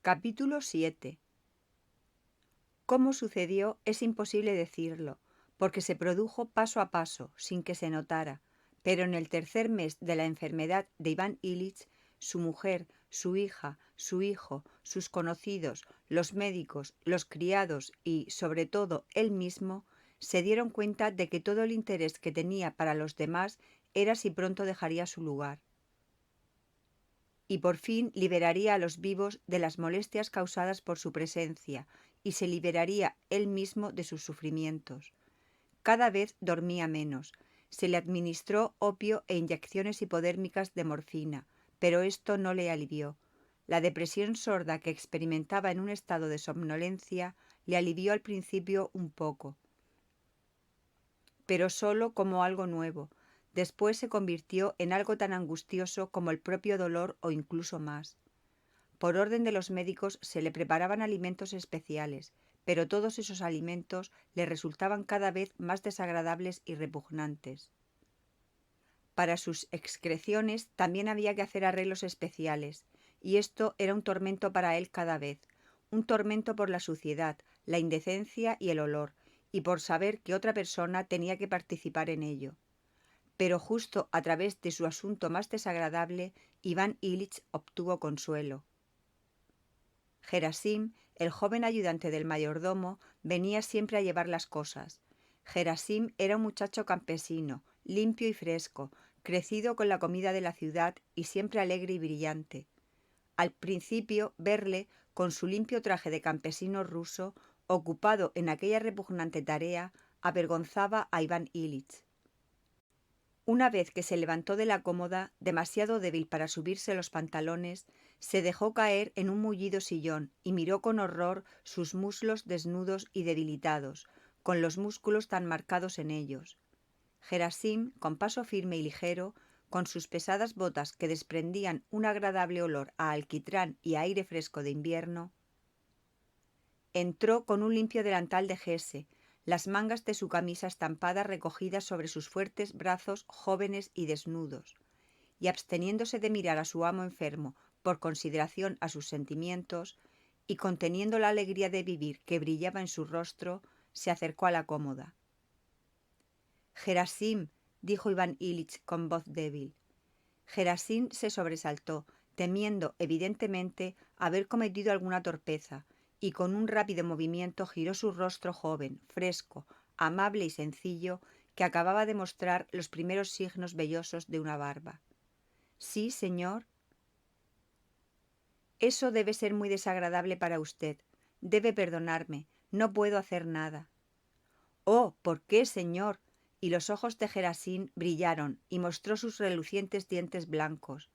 Capítulo 7. Cómo sucedió es imposible decirlo, porque se produjo paso a paso, sin que se notara, pero en el tercer mes de la enfermedad de Iván Ilich, su mujer, su hija, su hijo, sus conocidos, los médicos, los criados y, sobre todo, él mismo, se dieron cuenta de que todo el interés que tenía para los demás era si pronto dejaría su lugar. Y por fin liberaría a los vivos de las molestias causadas por su presencia, y se liberaría él mismo de sus sufrimientos. Cada vez dormía menos. Se le administró opio e inyecciones hipodérmicas de morfina, pero esto no le alivió. La depresión sorda que experimentaba en un estado de somnolencia le alivió al principio un poco, pero solo como algo nuevo. Después se convirtió en algo tan angustioso como el propio dolor o incluso más. Por orden de los médicos se le preparaban alimentos especiales, pero todos esos alimentos le resultaban cada vez más desagradables y repugnantes. Para sus excreciones también había que hacer arreglos especiales, y esto era un tormento para él cada vez, un tormento por la suciedad, la indecencia y el olor, y por saber que otra persona tenía que participar en ello. Pero justo a través de su asunto más desagradable, Iván Ilich obtuvo consuelo. Gerasim, el joven ayudante del mayordomo, venía siempre a llevar las cosas. Gerasim era un muchacho campesino, limpio y fresco, crecido con la comida de la ciudad y siempre alegre y brillante. Al principio, verle, con su limpio traje de campesino ruso, ocupado en aquella repugnante tarea, avergonzaba a Iván Ilich. Una vez que se levantó de la cómoda, demasiado débil para subirse los pantalones, se dejó caer en un mullido sillón y miró con horror sus muslos desnudos y debilitados, con los músculos tan marcados en ellos. Gerasim, con paso firme y ligero, con sus pesadas botas que desprendían un agradable olor a alquitrán y aire fresco de invierno, entró con un limpio delantal de gese, las mangas de su camisa estampada recogidas sobre sus fuertes brazos jóvenes y desnudos, y absteniéndose de mirar a su amo enfermo por consideración a sus sentimientos, y conteniendo la alegría de vivir que brillaba en su rostro, se acercó a la cómoda. «Gerasim», dijo Iván Ilich con voz débil. Gerasim se sobresaltó, temiendo evidentemente haber cometido alguna torpeza, y con un rápido movimiento giró su rostro joven, fresco, amable y sencillo, que acababa de mostrar los primeros signos vellosos de una barba. «Sí, señor». «Eso debe ser muy desagradable para usted. Debe perdonarme. No puedo hacer nada». «Oh, ¿por qué, señor?» Y los ojos de Gerasim brillaron y mostró sus relucientes dientes blancos.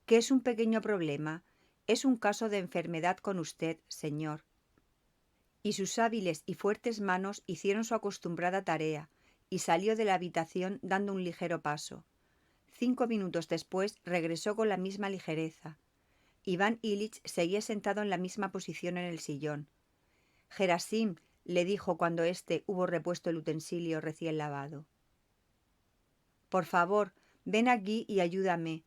«¿Qué es un pequeño problema? Es un caso de enfermedad con usted, señor». Y sus hábiles y fuertes manos hicieron su acostumbrada tarea, y salió de la habitación dando un ligero paso. 5 minutos después regresó con la misma ligereza. Iván Ilich seguía sentado en la misma posición en el sillón. «Gerasim», le dijo cuando éste hubo repuesto el utensilio recién lavado. «Por favor, ven aquí y ayúdame».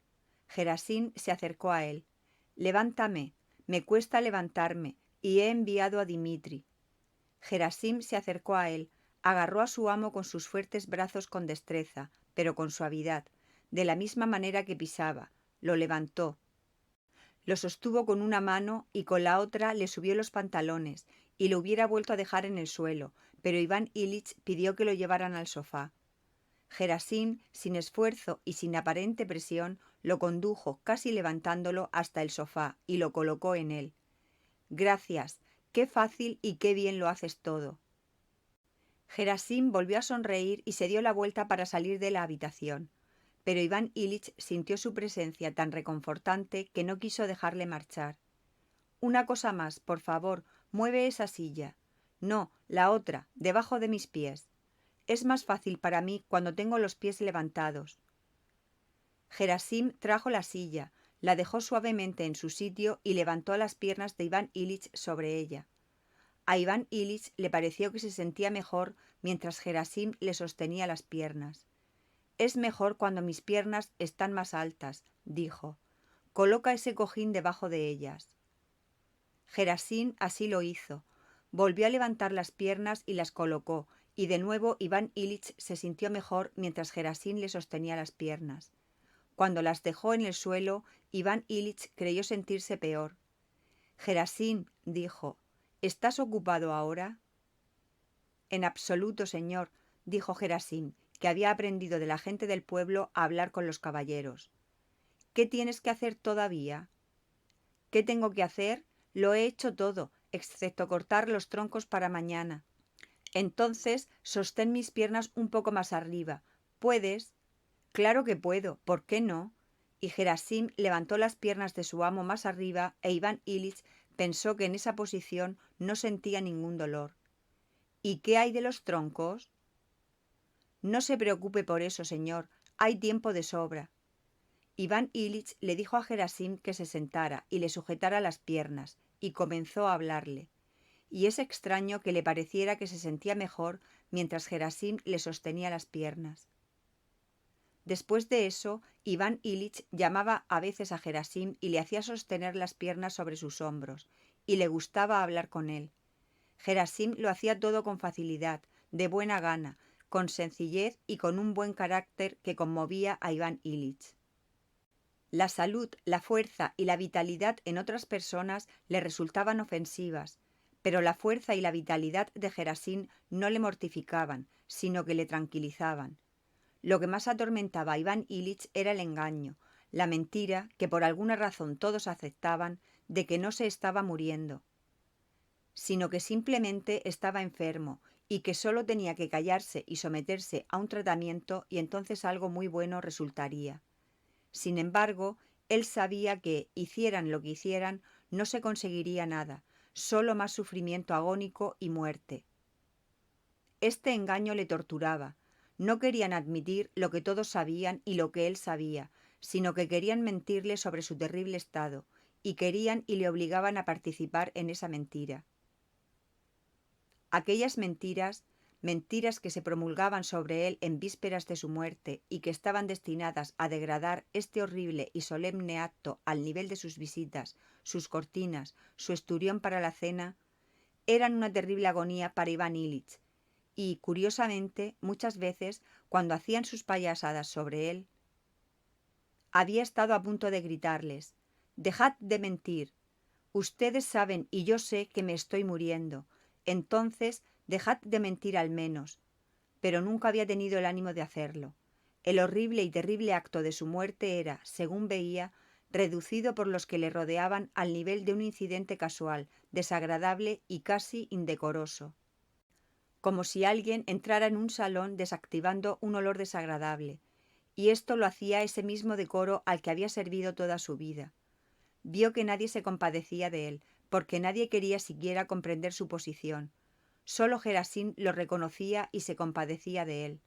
Gerasim se acercó a él. «Levántame. Me cuesta levantarme, y he enviado a Dimitri». Gerasim se acercó a él, agarró a su amo con sus fuertes brazos con destreza, pero con suavidad, de la misma manera que pisaba, lo levantó. Lo sostuvo con una mano y con la otra le subió los pantalones y lo hubiera vuelto a dejar en el suelo, pero Iván Ilich pidió que lo llevaran al sofá. Gerasim, sin esfuerzo y sin aparente presión, lo condujo, casi levantándolo, hasta el sofá y lo colocó en él. «Gracias, qué fácil y qué bien lo haces todo». Gerasim volvió a sonreír y se dio la vuelta para salir de la habitación, pero Iván Ilich sintió su presencia tan reconfortante que no quiso dejarle marchar. «Una cosa más, por favor, mueve esa silla». «No, la otra, debajo de mis pies. Es más fácil para mí cuando tengo los pies levantados». Gerasim trajo la silla, la dejó suavemente en su sitio y levantó las piernas de Iván Ilich sobre ella. A Iván Ilich le pareció que se sentía mejor mientras Gerasim le sostenía las piernas. «Es mejor cuando mis piernas están más altas», dijo. «Coloca ese cojín debajo de ellas». Gerasín así lo hizo. Volvió a levantar las piernas y las colocó, y de nuevo Iván Ilich se sintió mejor mientras Gerasín le sostenía las piernas. Cuando las dejó en el suelo, Iván Ilich creyó sentirse peor. Gerasín, dijo, ¿estás ocupado ahora? En absoluto, señor, dijo Gerasín, que había aprendido de la gente del pueblo a hablar con los caballeros. ¿Qué tienes que hacer todavía? ¿Qué tengo que hacer? Lo he hecho todo, excepto cortar los troncos para mañana. Entonces, sostén mis piernas un poco más arriba. ¿Puedes? Claro que puedo, ¿por qué no? Y Gerasín levantó las piernas de su amo más arriba e Iván Ilich pensó que en esa posición no sentía ningún dolor. ¿Y qué hay de los troncos? No se preocupe por eso, señor, hay tiempo de sobra. Iván Ilich le dijo a Gerasín que se sentara y le sujetara las piernas, y comenzó a hablarle. Y es extraño que le pareciera que se sentía mejor mientras Gerasín le sostenía las piernas. Después de eso, Iván Ilich llamaba a veces a Gerasín y le hacía sostener las piernas sobre sus hombros, y le gustaba hablar con él. Gerasín lo hacía todo con facilidad, de buena gana, con sencillez y con un buen carácter que conmovía a Iván Ilich. La salud, la fuerza y la vitalidad en otras personas le resultaban ofensivas, pero la fuerza y la vitalidad de Gerasín no le mortificaban, sino que le tranquilizaban. Lo que más atormentaba a Iván Ilich era el engaño, la mentira, que por alguna razón todos aceptaban, de que no se estaba muriendo, sino que simplemente estaba enfermo y que solo tenía que callarse y someterse a un tratamiento y entonces algo muy bueno resultaría. Sin embargo, él sabía que, hicieran lo que hicieran, no se conseguiría nada, solo más sufrimiento agónico y muerte. Este engaño le torturaba. No querían admitir lo que todos sabían y lo que él sabía, sino que querían mentirle sobre su terrible estado, y querían y le obligaban a participar en esa mentira. Aquellas mentiras, mentiras que se promulgaban sobre él en vísperas de su muerte y que estaban destinadas a degradar este horrible y solemne acto al nivel de sus visitas, sus cortinas, su esturión para la cena, eran una terrible agonía para Iván Ilich, y, curiosamente, muchas veces, cuando hacían sus payasadas sobre él, había estado a punto de gritarles: «Dejad de mentir. Ustedes saben y yo sé que me estoy muriendo. Entonces, dejad de mentir al menos». Pero nunca había tenido el ánimo de hacerlo. El horrible y terrible acto de su muerte era, según veía, reducido por los que le rodeaban al nivel de un incidente casual, desagradable y casi indecoroso. Como si alguien entrara en un salón desactivando un olor desagradable, y esto lo hacía ese mismo decoro al que había servido toda su vida. Vio que nadie se compadecía de él, porque nadie quería siquiera comprender su posición. Solo Gerasín lo reconocía y se compadecía de él.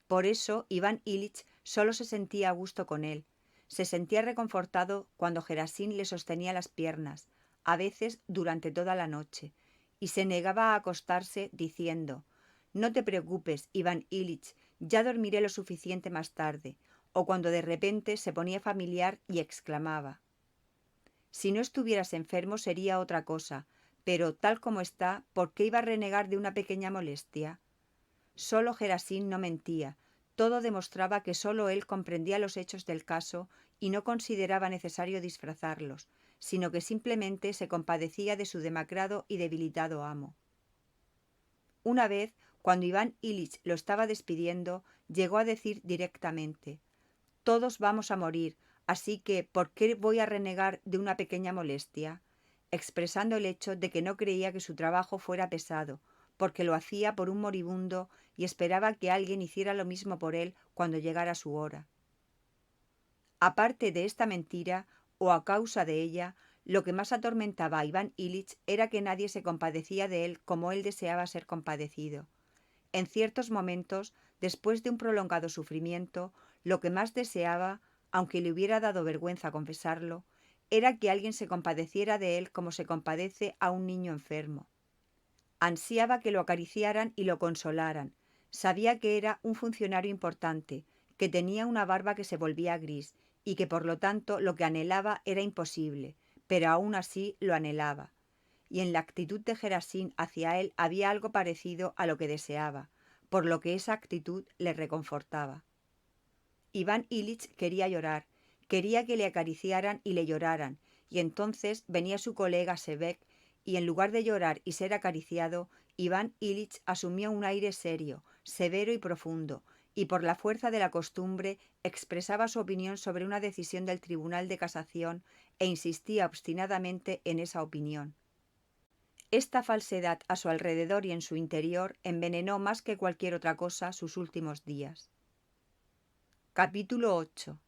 Por eso Iván Ilich solo se sentía a gusto con él. Se sentía reconfortado cuando Gerasín le sostenía las piernas, a veces durante toda la noche, y se negaba a acostarse diciendo: «No te preocupes, Iván Ilich, ya dormiré lo suficiente más tarde», o cuando de repente se ponía familiar y exclamaba: «Si no estuvieras enfermo sería otra cosa, pero tal como está, ¿por qué iba a renegar de una pequeña molestia?». Solo Gerasín no mentía, todo demostraba que solo él comprendía los hechos del caso y no consideraba necesario disfrazarlos, sino que simplemente se compadecía de su demacrado y debilitado amo. Una vez, cuando Iván Ilich lo estaba despidiendo, llegó a decir directamente: «Todos vamos a morir, así que ¿por qué voy a renegar de una pequeña molestia?», expresando el hecho de que no creía que su trabajo fuera pesado, porque lo hacía por un moribundo y esperaba que alguien hiciera lo mismo por él cuando llegara su hora. Aparte de esta mentira, o a causa de ella, lo que más atormentaba a Iván Ilich era que nadie se compadecía de él como él deseaba ser compadecido. En ciertos momentos, después de un prolongado sufrimiento, lo que más deseaba, aunque le hubiera dado vergüenza confesarlo, era que alguien se compadeciera de él como se compadece a un niño enfermo. Ansiaba que lo acariciaran y lo consolaran. Sabía que era un funcionario importante, que tenía una barba que se volvía gris y que por lo tanto lo que anhelaba era imposible, pero aún así lo anhelaba, y en la actitud de Gerasim hacia él había algo parecido a lo que deseaba, por lo que esa actitud le reconfortaba. Iván Ilich quería llorar, quería que le acariciaran y le lloraran, y entonces venía su colega Sebek, y en lugar de llorar y ser acariciado, Iván Ilich asumía un aire serio, severo y profundo, y por la fuerza de la costumbre expresaba su opinión sobre una decisión del Tribunal de Casación e insistía obstinadamente en esa opinión. Esta falsedad a su alrededor y en su interior envenenó más que cualquier otra cosa sus últimos días. Capítulo 8.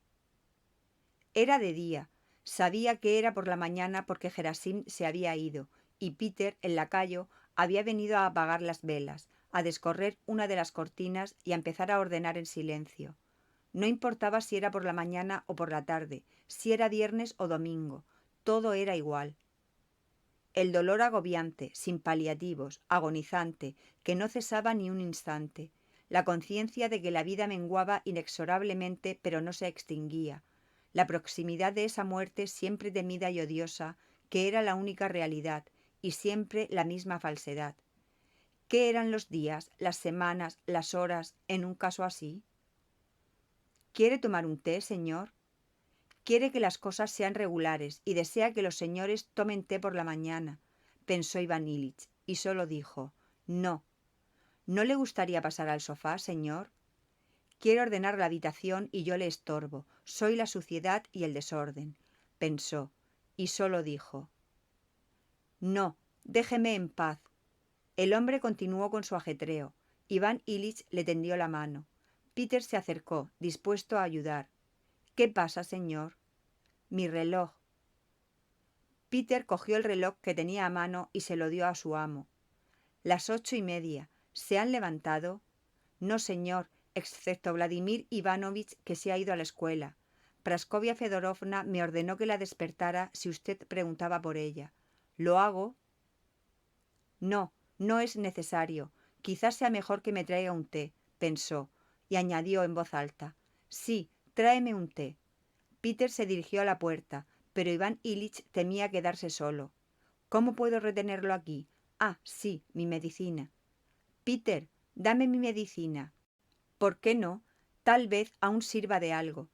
Era de día. Sabía que era por la mañana porque Gerasim se había ido, y Peter, el lacayo, había venido a apagar las velas, a descorrer una de las cortinas y a empezar a ordenar en silencio. No importaba si era por la mañana o por la tarde, si era viernes o domingo, todo era igual. El dolor agobiante, sin paliativos, agonizante, que no cesaba ni un instante, la conciencia de que la vida menguaba inexorablemente pero no se extinguía, la proximidad de esa muerte siempre temida y odiosa, que era la única realidad, y siempre la misma falsedad. ¿Qué eran los días, las semanas, las horas, en un caso así? ¿Quiere tomar un té, señor? Quiere que las cosas sean regulares y desea que los señores tomen té por la mañana, pensó Iván Ilich, y solo dijo, no. ¿No le gustaría pasar al sofá, señor? Quiere ordenar la habitación y yo le estorbo. Soy la suciedad y el desorden, pensó, y solo dijo, no, déjeme en paz. El hombre continuó con su ajetreo. Iván Ilich le tendió la mano. Peter se acercó, dispuesto a ayudar. ¿Qué pasa, señor? Mi reloj. Peter cogió el reloj que tenía a mano y se lo dio a su amo. Las 8:30. ¿Se han levantado? No, señor, excepto Vladimir Ivanovich, que se ha ido a la escuela. Praskovia Fedorovna me ordenó que la despertara si usted preguntaba por ella. ¿Lo hago? No, no es necesario. Quizás sea mejor que me traiga un té, pensó, y añadió en voz alta. Sí, tráeme un té. Peter se dirigió a la puerta, pero Iván Ilich temía quedarse solo. ¿Cómo puedo retenerlo aquí? Ah, sí, mi medicina. Peter, dame mi medicina. ¿Por qué no? Tal vez aún sirva de algo.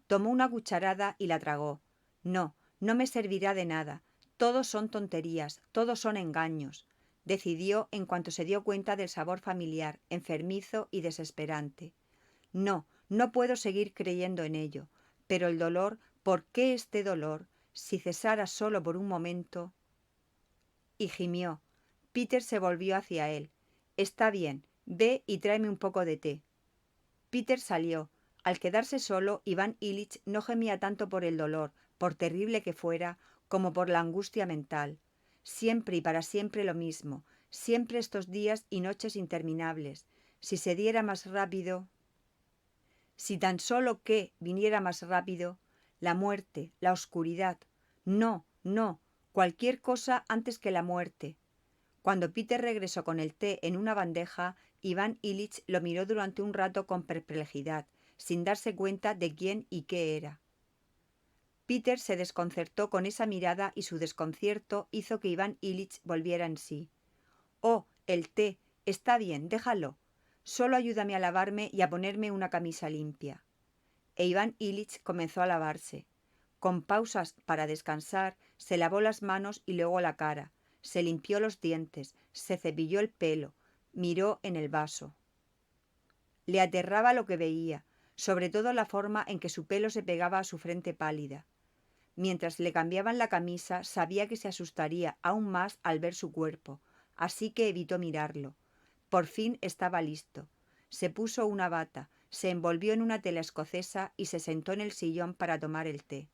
Tomó una cucharada y la tragó. No, no me servirá de nada. Todos son tonterías, todos son engaños, decidió en cuanto se dio cuenta del sabor familiar, enfermizo y desesperante. No, no puedo seguir creyendo en ello. Pero el dolor, ¿por qué este dolor? Si cesara solo por un momento. Y gimió. Peter se volvió hacia él. Está bien, ve y tráeme un poco de té. Peter salió. Al quedarse solo, Iván Ilich no gemía tanto por el dolor, por terrible que fuera, como por la angustia mental. Siempre y para siempre lo mismo, siempre estos días y noches interminables. Si se diera más rápido. Si tan solo que viniera más rápido, la muerte, la oscuridad. No, no, cualquier cosa antes que la muerte. Cuando Peter regresó con el té en una bandeja, Iván Ilich lo miró durante un rato con perplejidad, sin darse cuenta de quién y qué era. Peter se desconcertó con esa mirada y su desconcierto hizo que Iván Ilich volviera en sí. «Oh, el té. Está bien, déjalo. Solo ayúdame a lavarme y a ponerme una camisa limpia». E Iván Ilich comenzó a lavarse. Con pausas para descansar, se lavó las manos y luego la cara, se limpió los dientes, se cepilló el pelo, miró en el vaso. Le aterraba lo que veía, sobre todo la forma en que su pelo se pegaba a su frente pálida. Mientras le cambiaban la camisa, sabía que se asustaría aún más al ver su cuerpo, así que evitó mirarlo. Por fin estaba listo. Se puso una bata, se envolvió en una tela escocesa y se sentó en el sillón para tomar el té.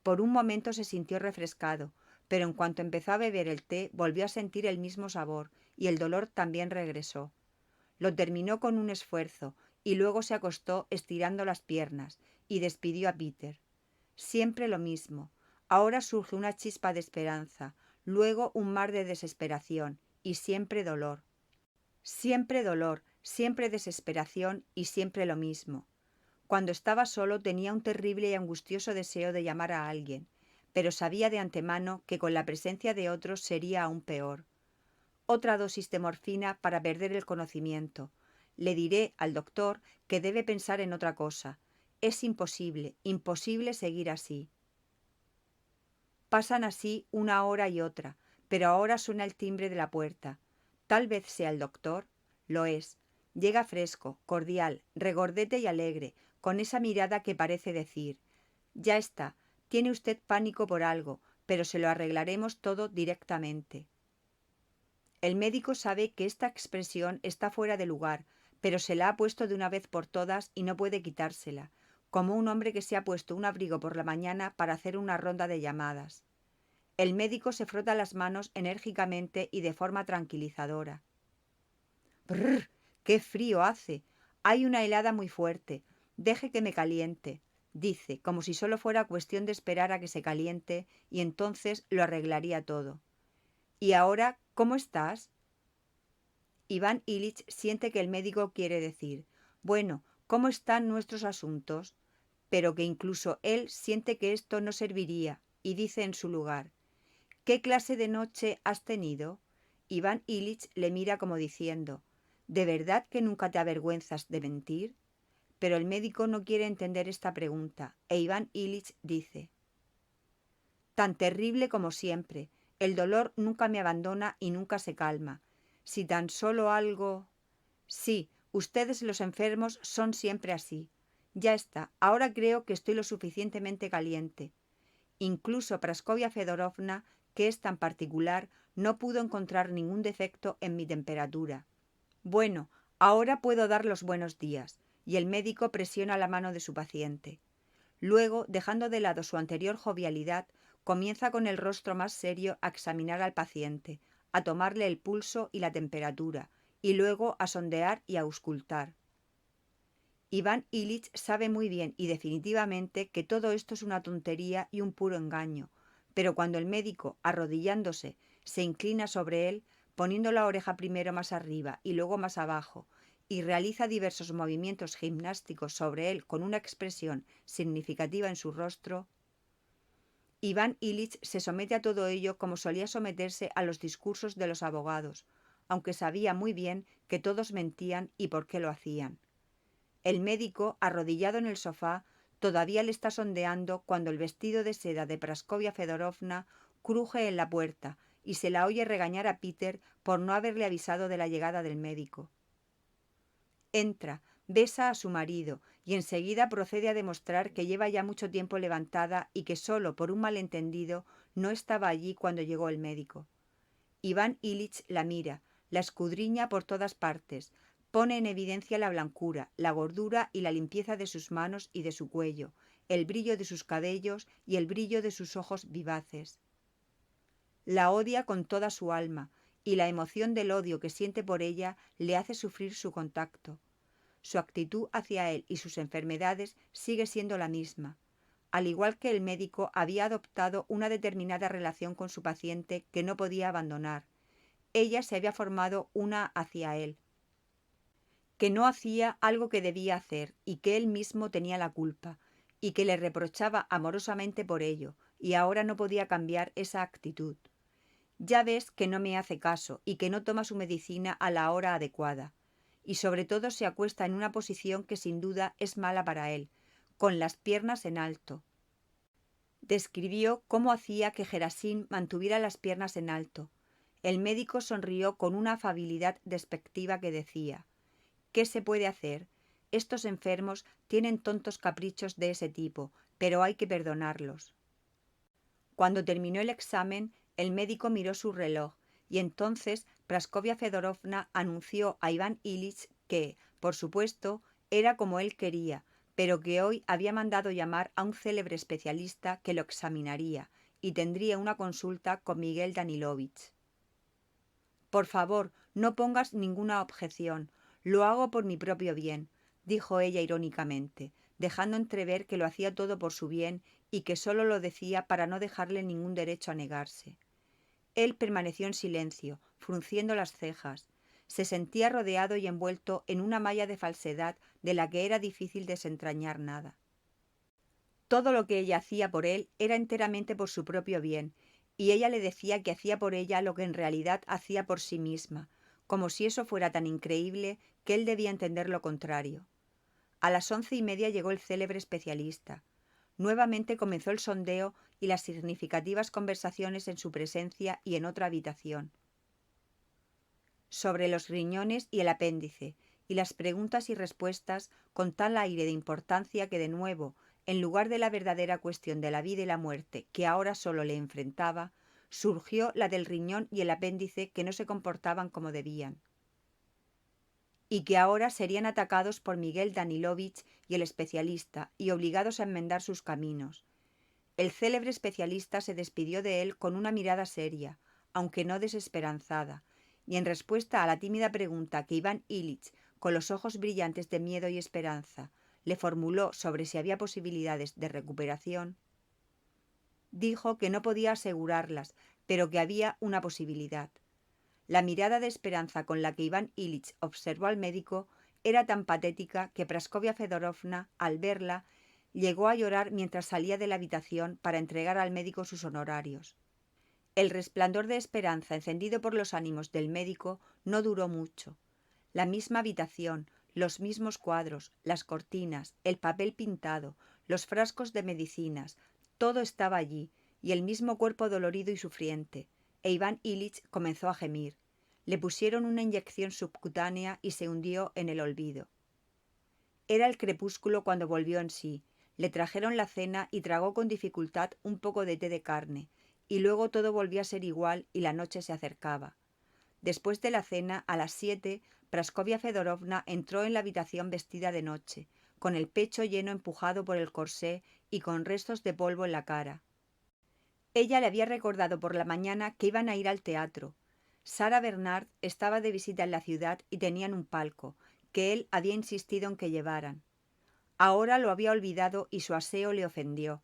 Por un momento se sintió refrescado, pero en cuanto empezó a beber el té volvió a sentir el mismo sabor y el dolor también regresó. Lo terminó con un esfuerzo y luego se acostó estirando las piernas y despidió a Peter. Siempre lo mismo. Ahora surge una chispa de esperanza, luego un mar de desesperación y siempre dolor. Siempre desesperación y siempre lo mismo. Cuando estaba solo tenía un terrible y angustioso deseo de llamar a alguien, pero sabía de antemano que con la presencia de otros sería aún peor. Otra dosis de morfina para perder el conocimiento. Le diré al doctor que debe pensar en otra cosa. Es imposible, imposible seguir así. Pasan así una hora y otra, pero ahora suena el timbre de la puerta. Tal vez sea el doctor. Lo es. Llega fresco, cordial, regordete y alegre, con esa mirada que parece decir: ya está, tiene usted pánico por algo, pero se lo arreglaremos todo directamente. El médico sabe que esta expresión está fuera de lugar, pero se la ha puesto de una vez por todas y no puede quitársela, como un hombre que se ha puesto un abrigo por la mañana para hacer una ronda de llamadas. El médico se frota las manos enérgicamente y de forma tranquilizadora. «Brrr, qué frío hace. Hay una helada muy fuerte. Deje que me caliente», dice, como si solo fuera cuestión de esperar a que se caliente y entonces lo arreglaría todo. «¿Y ahora cómo estás?» Iván Ilich siente que el médico quiere decir: «Bueno, ¿cómo están nuestros asuntos?», pero que incluso él siente que esto no serviría y dice en su lugar: «¿Qué clase de noche has tenido?». Iván Ilich le mira como diciendo: «¿De verdad que nunca te avergüenzas de mentir?». Pero el médico no quiere entender esta pregunta e Iván Ilich dice: «Tan terrible como siempre. El dolor nunca me abandona y nunca se calma. Si tan solo algo...». «Sí, ustedes los enfermos son siempre así. Ya está, ahora creo que estoy lo suficientemente caliente». Incluso Praskovia Fedorovna, que es tan particular, no pudo encontrar ningún defecto en mi temperatura. «Bueno, ahora puedo dar los buenos días», y el médico presiona la mano de su paciente. Luego, dejando de lado su anterior jovialidad, comienza con el rostro más serio a examinar al paciente, a tomarle el pulso y la temperatura, y luego a sondear y a auscultar. Iván Ilich sabe muy bien y definitivamente que todo esto es una tontería y un puro engaño, pero cuando el médico, arrodillándose, se inclina sobre él, poniendo la oreja primero más arriba y luego más abajo, y realiza diversos movimientos gimnásticos sobre él con una expresión significativa en su rostro, Iván Ilich se somete a todo ello como solía someterse a los discursos de los abogados, aunque sabía muy bien que todos mentían y por qué lo hacían. El médico, arrodillado en el sofá, todavía le está sondeando cuando el vestido de seda de Praskovia Fedorovna cruje en la puerta y se la oye regañar a Peter por no haberle avisado de la llegada del médico. Entra, besa a su marido y enseguida procede a demostrar que lleva ya mucho tiempo levantada y que solo por un malentendido no estaba allí cuando llegó el médico. Iván Ilich la mira, la escudriña por todas partes, pone en evidencia la blancura, la gordura y la limpieza de sus manos y de su cuello, el brillo de sus cabellos y el brillo de sus ojos vivaces. La odia con toda su alma, y la emoción del odio que siente por ella le hace sufrir su contacto. Su actitud hacia él y sus enfermedades sigue siendo la misma. Al igual que el médico, había adoptado una determinada relación con su paciente que no podía abandonar. Ella se había formado una hacia él, que no hacía algo que debía hacer y que él mismo tenía la culpa, y que le reprochaba amorosamente por ello, y ahora no podía cambiar esa actitud. «Ya ves que no me hace caso y que no toma su medicina a la hora adecuada, y sobre todo se acuesta en una posición que sin duda es mala para él, con las piernas en alto». Describió cómo hacía que Gerasim mantuviera las piernas en alto. El médico sonrió con una afabilidad despectiva que decía: «¿Qué se puede hacer? Estos enfermos tienen tontos caprichos de ese tipo, pero hay que perdonarlos». Cuando terminó el examen, el médico miró su reloj y entonces Praskovia Fedorovna anunció a Iván Ilich que, por supuesto, era como él quería, pero que hoy había mandado llamar a un célebre especialista que lo examinaría y tendría una consulta con Miguel Danilovich. «Por favor, no pongas ninguna objeción. Lo hago por mi propio bien», dijo ella irónicamente, dejando entrever que lo hacía todo por su bien y que solo lo decía para no dejarle ningún derecho a negarse. Él permaneció en silencio, frunciendo las cejas. Se sentía rodeado y envuelto en una malla de falsedad de la que era difícil desentrañar nada. Todo lo que ella hacía por él era enteramente por su propio bien, y ella le decía que hacía por ella lo que en realidad hacía por sí misma, como si eso fuera tan increíble que él debía entender lo contrario. A las 11:30 llegó el célebre especialista. Nuevamente comenzó el sondeo y las significativas conversaciones en su presencia y en otra habitación, sobre los riñones y el apéndice, y las preguntas y respuestas con tal aire de importancia que de nuevo, en lugar de la verdadera cuestión de la vida y la muerte que ahora solo le enfrentaba, surgió la del riñón y el apéndice que no se comportaban como debían, y que ahora serían atacados por Miguel Danilovich y el especialista y obligados a enmendar sus caminos. El célebre especialista se despidió de él con una mirada seria, aunque no desesperanzada, y en respuesta a la tímida pregunta que Iván Ilich, con los ojos brillantes de miedo y esperanza, le formuló sobre si había posibilidades de recuperación, dijo que no podía asegurarlas, pero que había una posibilidad. La mirada de esperanza con la que Iván Ilich observó al médico era tan patética que Praskovia Fedorovna, al verla, llegó a llorar mientras salía de la habitación para entregar al médico sus honorarios. El resplandor de esperanza encendido por los ánimos del médico no duró mucho. La misma habitación, los mismos cuadros, las cortinas, el papel pintado, los frascos de medicinas, todo estaba allí, y el mismo cuerpo dolorido y sufriente, e Iván Ilich comenzó a gemir. Le pusieron una inyección subcutánea y se hundió en el olvido. Era el crepúsculo cuando volvió en sí. Le trajeron la cena y tragó con dificultad un poco de té de carne, y luego todo volvió a ser igual y la noche se acercaba. Después de la cena, a las 7, Praskovia Fedorovna entró en la habitación vestida de noche, con el pecho lleno empujado por el corsé y con restos de polvo en la cara. Ella le había recordado por la mañana que iban a ir al teatro. Sarah Bernard estaba de visita en la ciudad y tenían un palco, que él había insistido en que llevaran. Ahora lo había olvidado y su aseo le ofendió,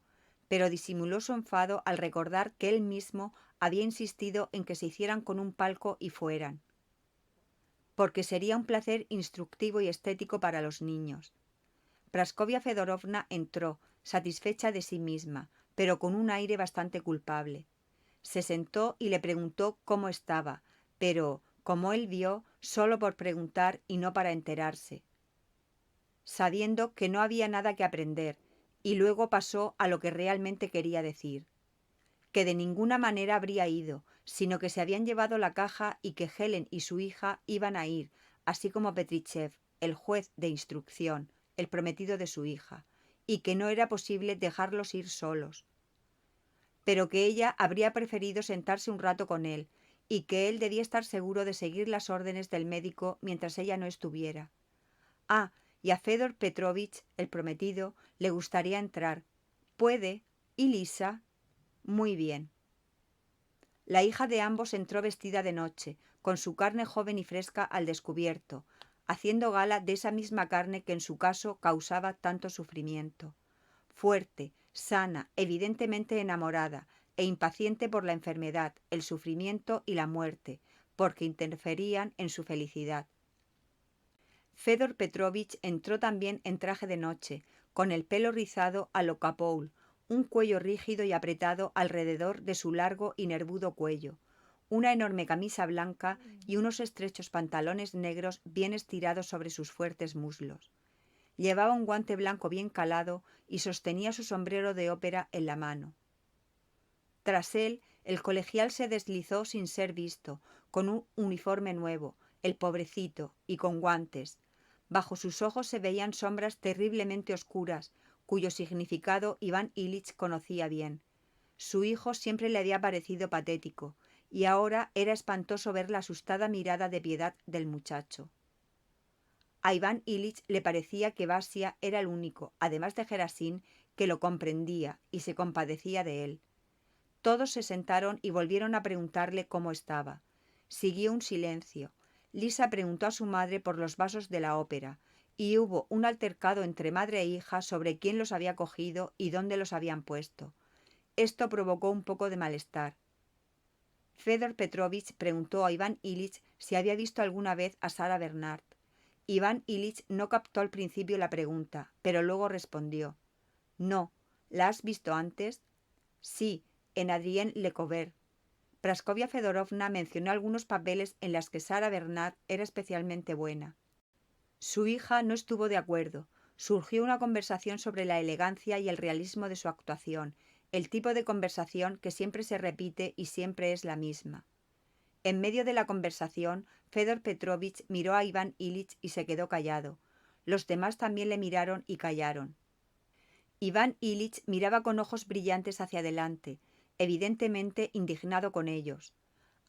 pero disimuló su enfado al recordar que él mismo había insistido en que se hicieran con un palco y fueran, porque sería un placer instructivo y estético para los niños. Praskovia Fedorovna entró, satisfecha de sí misma, pero con un aire bastante culpable. Se sentó y le preguntó cómo estaba, pero, como él vio, solo por preguntar y no para enterarse, sabiendo que no había nada que aprender, y luego pasó a lo que realmente quería decir, que de ninguna manera habría ido, sino que se habían llevado la caja y que Helen y su hija iban a ir, así como Petritchev, el juez de instrucción, el prometido de su hija, y que no era posible dejarlos ir solos, pero que ella habría preferido sentarse un rato con él, y que él debía estar seguro de seguir las órdenes del médico mientras ella no estuviera. Ah, y a Fedor Petrovich, el prometido, le gustaría entrar. ¿Puede? ¿Y Lisa? Muy bien. La hija de ambos entró vestida de noche, con su carne joven y fresca al descubierto, haciendo gala de esa misma carne que en su caso causaba tanto sufrimiento. Fuerte, sana, evidentemente enamorada, e impaciente por la enfermedad, el sufrimiento y la muerte, porque interferían en su felicidad. Fedor Petrovich entró también en traje de noche, con el pelo rizado a lo Capoul, un cuello rígido y apretado alrededor de su largo y nervudo cuello, una enorme camisa blanca y unos estrechos pantalones negros bien estirados sobre sus fuertes muslos. Llevaba un guante blanco bien calado y sostenía su sombrero de ópera en la mano. Tras él, el colegial se deslizó sin ser visto, con un uniforme nuevo, el pobrecito, y con guantes. Bajo sus ojos se veían sombras terriblemente oscuras, cuyo significado Iván Ilich conocía bien. Su hijo siempre le había parecido patético, y ahora era espantoso ver la asustada mirada de piedad del muchacho. A Iván Ilich le parecía que Vasia era el único, además de Gerasim, que lo comprendía y se compadecía de él. Todos se sentaron y volvieron a preguntarle cómo estaba. Siguió un silencio. Lisa preguntó a su madre por los vasos de la ópera, y hubo un altercado entre madre e hija sobre quién los había cogido y dónde los habían puesto. Esto provocó un poco de malestar. Fedor Petrovich preguntó a Iván Ilich si había visto alguna vez a Sarah Bernard. Iván Ilich no captó al principio la pregunta, pero luego respondió: «No, ¿La has visto antes? Sí, en Adrien Lecouver. Praskovia Fedorovna mencionó algunos papeles en los que Sara Bernard era especialmente buena. Su hija no estuvo de acuerdo. Surgió una conversación sobre la elegancia y el realismo de su actuación, el tipo de conversación que siempre se repite y siempre es la misma. En medio de la conversación, Fedor Petrovich miró a Iván Ilich y se quedó callado. Los demás también le miraron y callaron. Iván Ilich miraba con ojos brillantes hacia adelante, evidentemente indignado con ellos.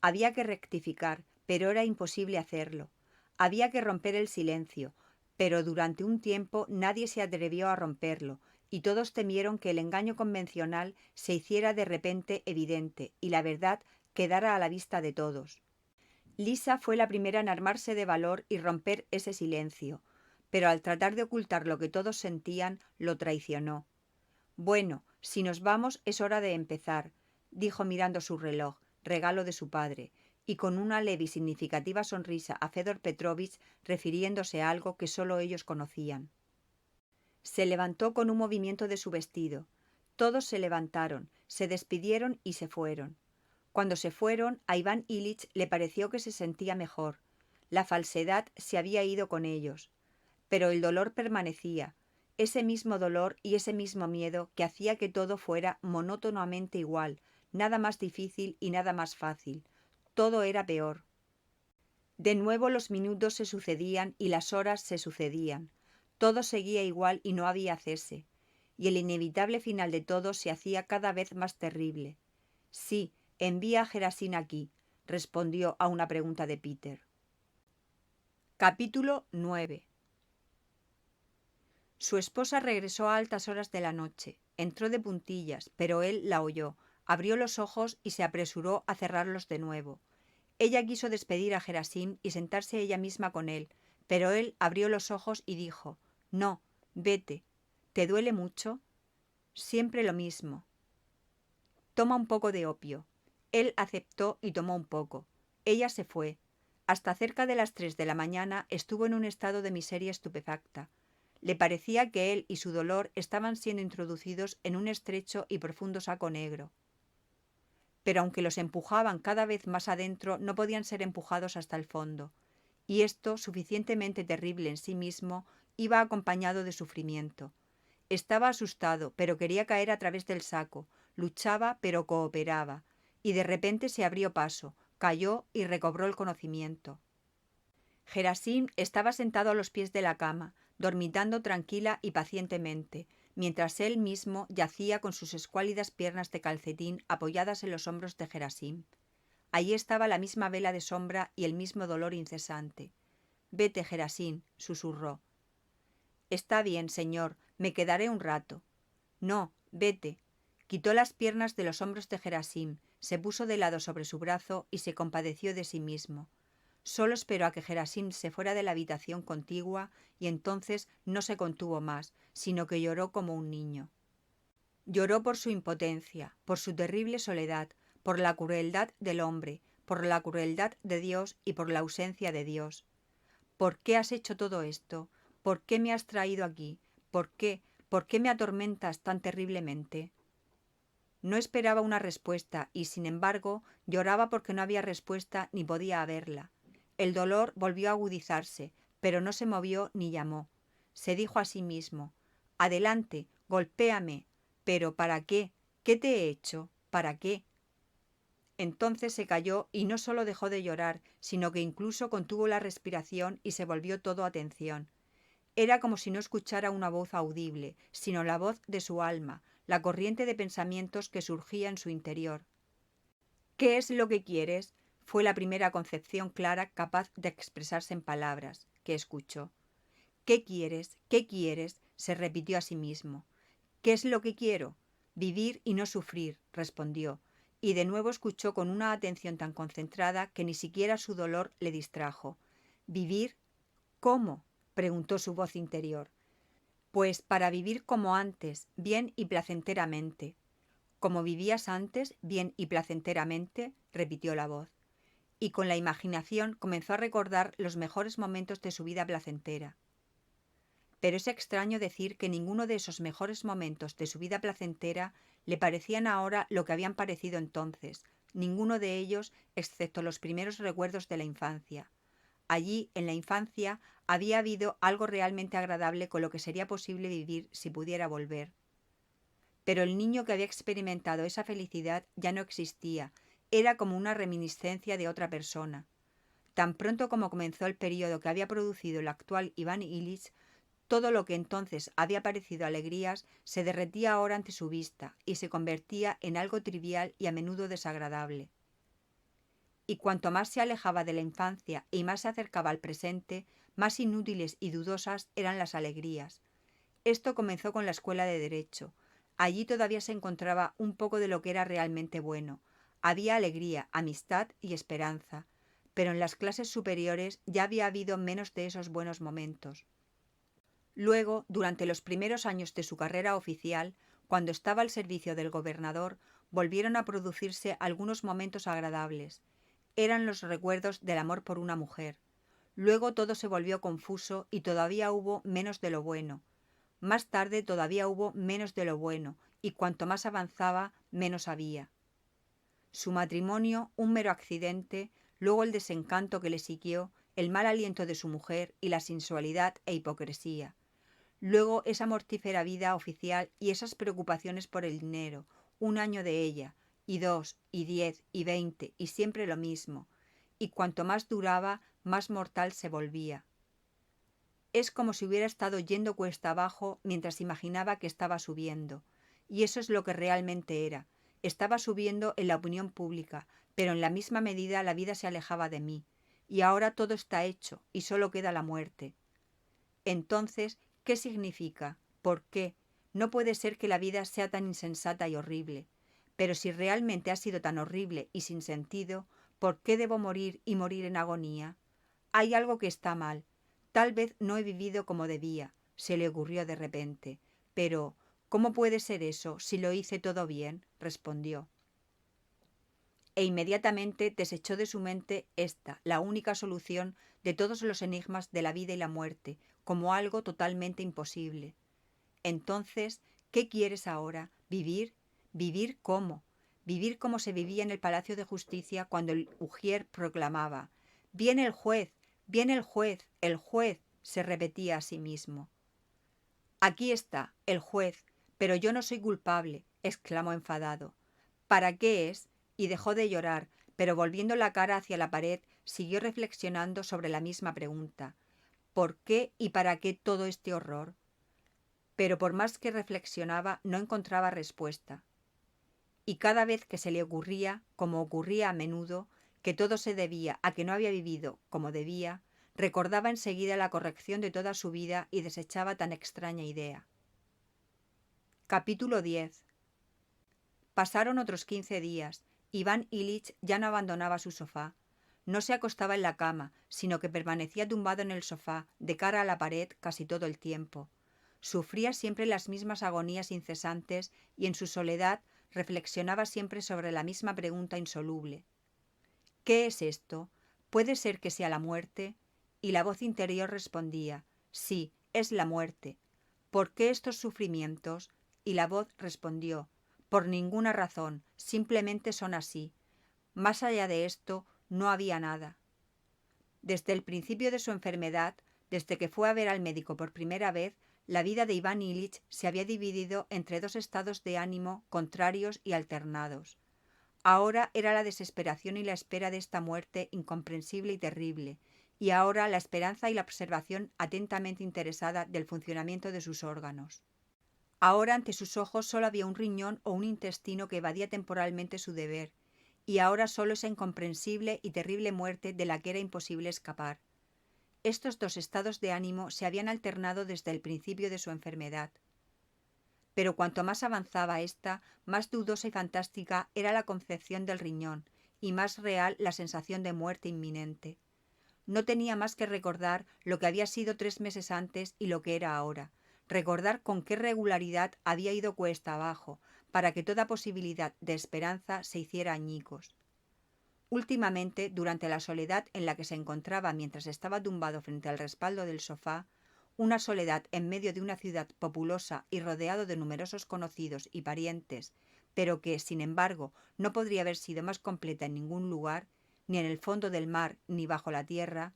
Había que rectificar, pero era imposible hacerlo. Había que romper el silencio, pero durante un tiempo nadie se atrevió a romperlo, y todos temieron que el engaño convencional se hiciera de repente evidente y la verdad quedara a la vista de todos. Lisa fue la primera en armarse de valor y romper ese silencio, pero al tratar de ocultar lo que todos sentían, lo traicionó. Bueno, si nos vamos es hora de empezar, dijo mirando su reloj, regalo de su padre, y con una leve y significativa sonrisa a Fedor Petrovich refiriéndose a algo que solo ellos conocían. Se levantó con un movimiento de su vestido. Todos se levantaron, se despidieron y se fueron. Cuando se fueron, a Iván Ilich le pareció que se sentía mejor. La falsedad se había ido con ellos. Pero el dolor permanecía, ese mismo dolor y ese mismo miedo que hacía que todo fuera monótonamente igual, nada más difícil y nada más fácil. Todo era peor. De nuevo los minutos se sucedían y las horas se sucedían. Todo seguía igual y no había cese. Y el inevitable final de todo se hacía cada vez más terrible. Sí, envía a Gerasim aquí, respondió a una pregunta de Peter. Capítulo 9. Su esposa regresó a altas horas de la noche. Entró de puntillas, pero él la oyó, abrió los ojos y se apresuró a cerrarlos de nuevo. Ella quiso despedir a Gerasim y sentarse ella misma con él, pero él abrió los ojos y dijo: «No, vete. ¿Te duele mucho?» «Siempre lo mismo». «Toma un poco de opio». Él aceptó y tomó un poco. Ella se fue. Hasta cerca de las 3 de la mañana estuvo en un estado de miseria estupefacta. Le parecía que él y su dolor estaban siendo introducidos en un estrecho y profundo saco negro. Pero aunque los empujaban cada vez más adentro, no podían ser empujados hasta el fondo. Y esto, suficientemente terrible en sí mismo, iba acompañado de sufrimiento. Estaba asustado, pero quería caer a través del saco. Luchaba, pero cooperaba. Y de repente se abrió paso, cayó y recobró el conocimiento. Gerasim estaba sentado a los pies de la cama, dormitando tranquila y pacientemente, mientras él mismo yacía con sus escuálidas piernas de calcetín apoyadas en los hombros de Gerasim. Allí estaba la misma vela de sombra y el mismo dolor incesante. «Vete, Gerasim», susurró. «Está bien, señor, me quedaré un rato». «No, vete». Quitó las piernas de los hombros de Gerasim, se puso de lado sobre su brazo y se compadeció de sí mismo. Solo esperó a que Gerasim se fuera de la habitación contigua y entonces no se contuvo más, sino que lloró como un niño. Lloró por su impotencia, por su terrible soledad, por la crueldad del hombre, por la crueldad de Dios y por la ausencia de Dios. «¿Por qué has hecho todo esto? ¿Por qué me has traído aquí? ¿Por qué? ¿Por qué me atormentas tan terriblemente?» No esperaba una respuesta y, sin embargo, lloraba porque no había respuesta ni podía haberla. El dolor volvió a agudizarse, pero no se movió ni llamó. Se dijo a sí mismo: «Adelante, golpéame». «¿Pero para qué? ¿Qué te he hecho? ¿Para qué?» Entonces se calló y no solo dejó de llorar, sino que incluso contuvo la respiración y se volvió todo atención. Era como si no escuchara una voz audible, sino la voz de su alma, la corriente de pensamientos que surgía en su interior. «¿Qué es lo que quieres?», fue la primera concepción clara capaz de expresarse en palabras que escuchó. «¿Qué quieres? ¿Qué quieres?», se repitió a sí mismo. «¿Qué es lo que quiero?». «Vivir y no sufrir», respondió, y de nuevo escuchó con una atención tan concentrada que ni siquiera su dolor le distrajo. «¿Vivir? ¿Cómo?», preguntó su voz interior. «Pues para vivir como antes, bien y placenteramente». «¿Como vivías antes, bien y placenteramente?», repitió la voz. Y con la imaginación comenzó a recordar los mejores momentos de su vida placentera. pero es extraño decir que ninguno de esos mejores momentos de su vida placentera le parecían ahora lo que habían parecido entonces, ninguno de ellos excepto los primeros recuerdos de la infancia. Allí, en la infancia, había habido algo realmente agradable con lo que sería posible vivir si pudiera volver. Pero el niño que había experimentado esa felicidad ya no existía, era como una reminiscencia de otra persona. Tan pronto como comenzó el período que había producido el actual Iván Ilich, todo lo que entonces había parecido alegrías se derretía ahora ante su vista y se convertía en algo trivial y a menudo desagradable. Y cuanto más se alejaba de la infancia y más se acercaba al presente, más inútiles y dudosas eran las alegrías. Esto comenzó con la escuela de Derecho. Allí todavía se encontraba un poco de lo que era realmente bueno. Había alegría, amistad y esperanza, pero en las clases superiores ya había habido menos de esos buenos momentos. Luego, durante los primeros años de su carrera oficial, cuando estaba al servicio del gobernador, volvieron a producirse algunos momentos agradables. Eran los recuerdos del amor por una mujer. Luego todo se volvió confuso y todavía hubo menos de lo bueno. Más tarde todavía hubo menos de lo bueno, y cuanto más avanzaba, menos había. Su matrimonio, un mero accidente, luego el desencanto que le siguió, el mal aliento de su mujer y la sensualidad e hipocresía. Luego esa mortífera vida oficial y esas preocupaciones por el dinero, un año de ella, y 2, y 10, y 20, y siempre lo mismo, y cuanto más duraba, más mortal se volvía. Es como si hubiera estado yendo cuesta abajo mientras imaginaba que estaba subiendo, y eso es lo que realmente era. Estaba subiendo en la opinión pública, pero en la misma medida la vida se alejaba de mí, y ahora todo está hecho, y solo queda la muerte. Entonces, ¿qué significa? ¿Por qué? No puede ser que la vida sea tan insensata y horrible. Pero si realmente ha sido tan horrible y sin sentido, ¿por qué debo morir y morir en agonía? Hay algo que está mal. Tal vez no he vivido como debía, se le ocurrió de repente. Pero, ¿cómo puede ser eso si lo hice todo bien? Respondió. E inmediatamente desechó de su mente esta, la única solución de todos los enigmas de la vida y la muerte, como algo totalmente imposible. Entonces, ¿qué quieres ahora? ¿Vivir? ¿Vivir cómo? Vivir como se vivía en el Palacio de Justicia cuando el ujier proclamaba: «¡Viene el juez! ¡Viene el juez! ¡El juez!», se repetía a sí mismo. «Aquí está, el juez, pero yo no soy culpable», exclamó enfadado. «¿Para qué es?», y dejó de llorar, pero volviendo la cara hacia la pared, siguió reflexionando sobre la misma pregunta. ¿Por qué y para qué todo este horror? Pero por más que reflexionaba, no encontraba respuesta. Y cada vez que se le ocurría, como ocurría a menudo, que todo se debía a que no había vivido como debía, recordaba enseguida la corrección de toda su vida y desechaba tan extraña idea. Capítulo 10. Pasaron otros 15 días. Iván Ilich ya no abandonaba su sofá. No se acostaba en la cama, sino que permanecía tumbado en el sofá, de cara a la pared, casi todo el tiempo. Sufría siempre las mismas agonías incesantes y en su soledad reflexionaba siempre sobre la misma pregunta insoluble. ¿Qué es esto? ¿Puede ser que sea la muerte? Y la voz interior respondía: sí, es la muerte. ¿Por qué estos sufrimientos? Y la voz respondió: por ninguna razón, simplemente son así. Más allá de esto, no había nada. Desde el principio de su enfermedad, desde que fue a ver al médico por primera vez, la vida de Iván Ilich se había dividido entre dos estados de ánimo contrarios y alternados. Ahora era la desesperación y la espera de esta muerte incomprensible y terrible, y ahora la esperanza y la observación atentamente interesada del funcionamiento de sus órganos. Ahora ante sus ojos solo había un riñón o un intestino que evadía temporalmente su deber, y ahora solo esa incomprensible y terrible muerte de la que era imposible escapar. Estos dos estados de ánimo se habían alternado desde el principio de su enfermedad. Pero cuanto más avanzaba ésta, más dudosa y fantástica era la concepción del riñón, y más real la sensación de muerte inminente. No tenía más que recordar lo que había sido 3 meses antes y lo que era ahora, recordar con qué regularidad había ido cuesta abajo, para que toda posibilidad de esperanza se hiciera añicos. Últimamente, durante la soledad en la que se encontraba mientras estaba tumbado frente al respaldo del sofá, una soledad en medio de una ciudad populosa y rodeado de numerosos conocidos y parientes, pero que, sin embargo, no podría haber sido más completa en ningún lugar, ni en el fondo del mar ni bajo la tierra.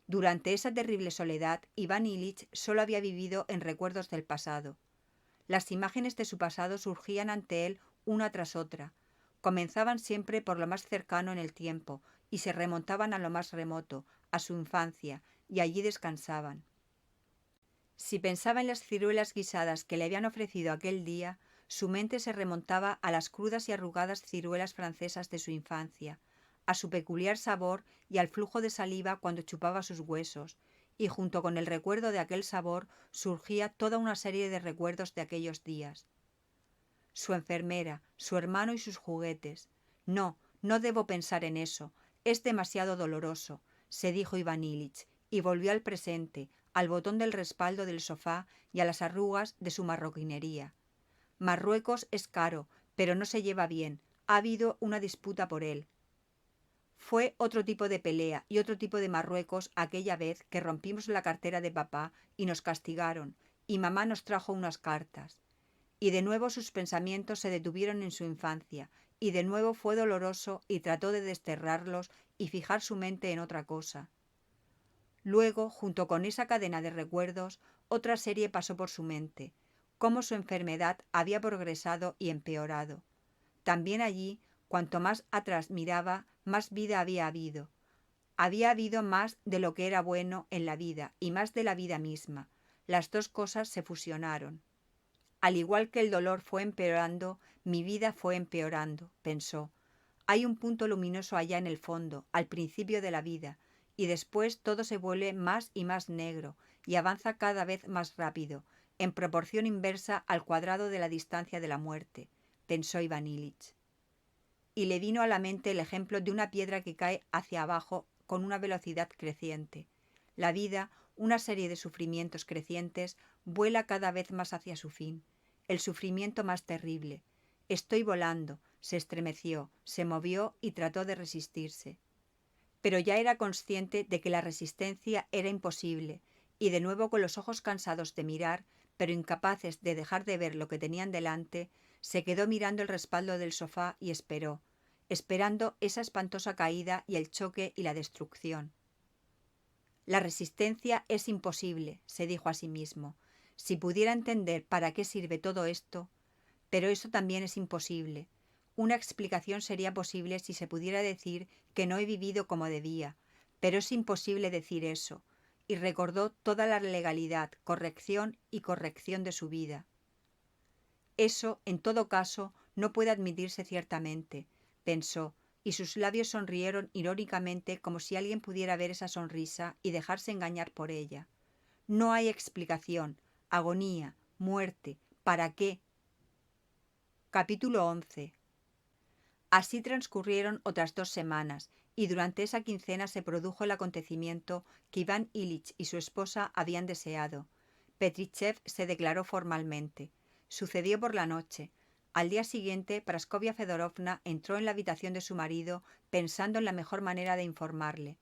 Durante esa terrible soledad, Iván Ilich solo había vivido en recuerdos del pasado. Las imágenes de su pasado surgían ante él una tras otra. Comenzaban siempre por lo más cercano en el tiempo y se remontaban a lo más remoto, a su infancia, y allí descansaban. Si pensaba en las ciruelas guisadas que le habían ofrecido aquel día, su mente se remontaba a las crudas y arrugadas ciruelas francesas de su infancia, a su peculiar sabor y al flujo de saliva cuando chupaba sus huesos, y junto con el recuerdo de aquel sabor surgía toda una serie de recuerdos de aquellos días. Su enfermera, su hermano y sus juguetes. No, no debo pensar en eso. Es demasiado doloroso, se dijo Iván Ilich, y volvió al presente, al botón del respaldo del sofá y a las arrugas de su marroquinería. Marruecos es caro, pero no se lleva bien. Ha habido una disputa por él. Fue otro tipo de pelea y otro tipo de Marruecos aquella vez que rompimos la cartera de papá y nos castigaron, y mamá nos trajo unas cartas. Y de nuevo sus pensamientos se detuvieron en su infancia, y de nuevo fue doloroso y trató de desterrarlos y fijar su mente en otra cosa. Luego, junto con esa cadena de recuerdos, otra serie pasó por su mente, cómo su enfermedad había progresado y empeorado. También allí, cuanto más atrás miraba, más vida había habido. Había habido más de lo que era bueno en la vida y más de la vida misma. Las dos cosas se fusionaron. Al igual que el dolor fue empeorando, mi vida fue empeorando, pensó. Hay un punto luminoso allá en el fondo, al principio de la vida, y después todo se vuelve más y más negro, y avanza cada vez más rápido, en proporción inversa al cuadrado de la distancia de la muerte, pensó Iván Ilich. Y le vino a la mente el ejemplo de una piedra que cae hacia abajo con una velocidad creciente. La vida, una serie de sufrimientos crecientes, vuela cada vez más hacia su fin. El sufrimiento más terrible. Estoy volando, se estremeció, se movió y trató de resistirse. Pero ya era consciente de que la resistencia era imposible, y de nuevo con los ojos cansados de mirar, pero incapaces de dejar de ver lo que tenían delante, se quedó mirando el respaldo del sofá y esperó, esperando esa espantosa caída y el choque y la destrucción. La resistencia es imposible, se dijo a sí mismo. Si pudiera entender para qué sirve todo esto, pero eso también es imposible. Una explicación sería posible si se pudiera decir que no he vivido como debía, pero es imposible decir eso, y recordó toda la legalidad, corrección y corrección de su vida. Eso, en todo caso, no puede admitirse ciertamente, pensó, y sus labios sonrieron irónicamente como si alguien pudiera ver esa sonrisa y dejarse engañar por ella. No hay explicación, agonía, muerte, ¿para qué? Capítulo 11. Así transcurrieron otras 2 semanas, y durante esa quincena se produjo el acontecimiento que Iván Ilich y su esposa habían deseado. Petritchev se declaró formalmente. Sucedió por la noche. Al día siguiente, Praskovia Fedorovna entró en la habitación de su marido pensando en la mejor manera de informarle.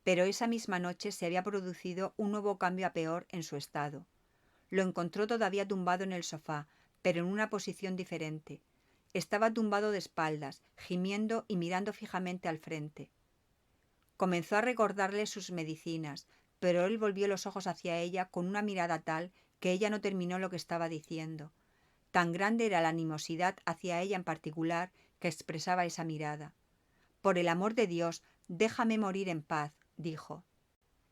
Pero esa misma noche se había producido un nuevo cambio a peor en su estado. Lo encontró todavía tumbado en el sofá, pero en una posición diferente. Estaba tumbado de espaldas, gimiendo y mirando fijamente al frente. Comenzó a recordarle sus medicinas, pero él volvió los ojos hacia ella con una mirada tal que ella no terminó lo que estaba diciendo. Tan grande era la animosidad hacia ella en particular que expresaba esa mirada. Por el amor de Dios, déjame morir en paz, dijo.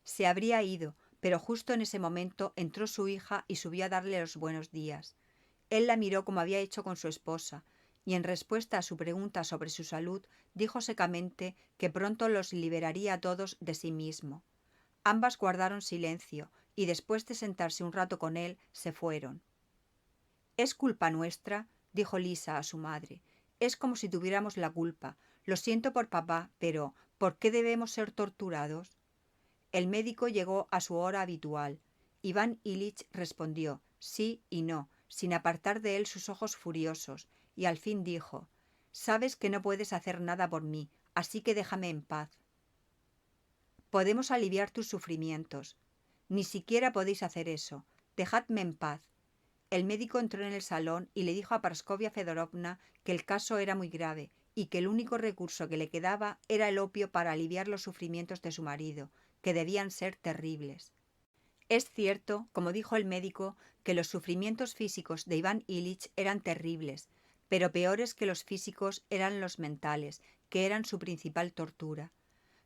Se habría ido, pero justo en ese momento entró su hija y subió a darle los buenos días. Él la miró como había hecho con su esposa, y en respuesta a su pregunta sobre su salud, dijo secamente que pronto los liberaría a todos de sí mismo. Ambas guardaron silencio, y después de sentarse un rato con él, se fueron. «Es culpa nuestra», dijo Lisa a su madre. «Es como si tuviéramos la culpa. Lo siento por papá, pero ¿por qué debemos ser torturados?» El médico llegó a su hora habitual. Iván Ilich respondió sí y no, sin apartar de él sus ojos furiosos, y al fin dijo: «Sabes que no puedes hacer nada por mí, así que déjame en paz». «Podemos aliviar tus sufrimientos». Ni siquiera podéis hacer eso. Dejadme en paz. El médico entró en el salón y le dijo a Praskovia Fedorovna que el caso era muy grave y que el único recurso que le quedaba era el opio para aliviar los sufrimientos de su marido, que debían ser terribles. Es cierto, como dijo el médico, que los sufrimientos físicos de Iván Ilich eran terribles, pero peores que los físicos eran los mentales, que eran su principal tortura.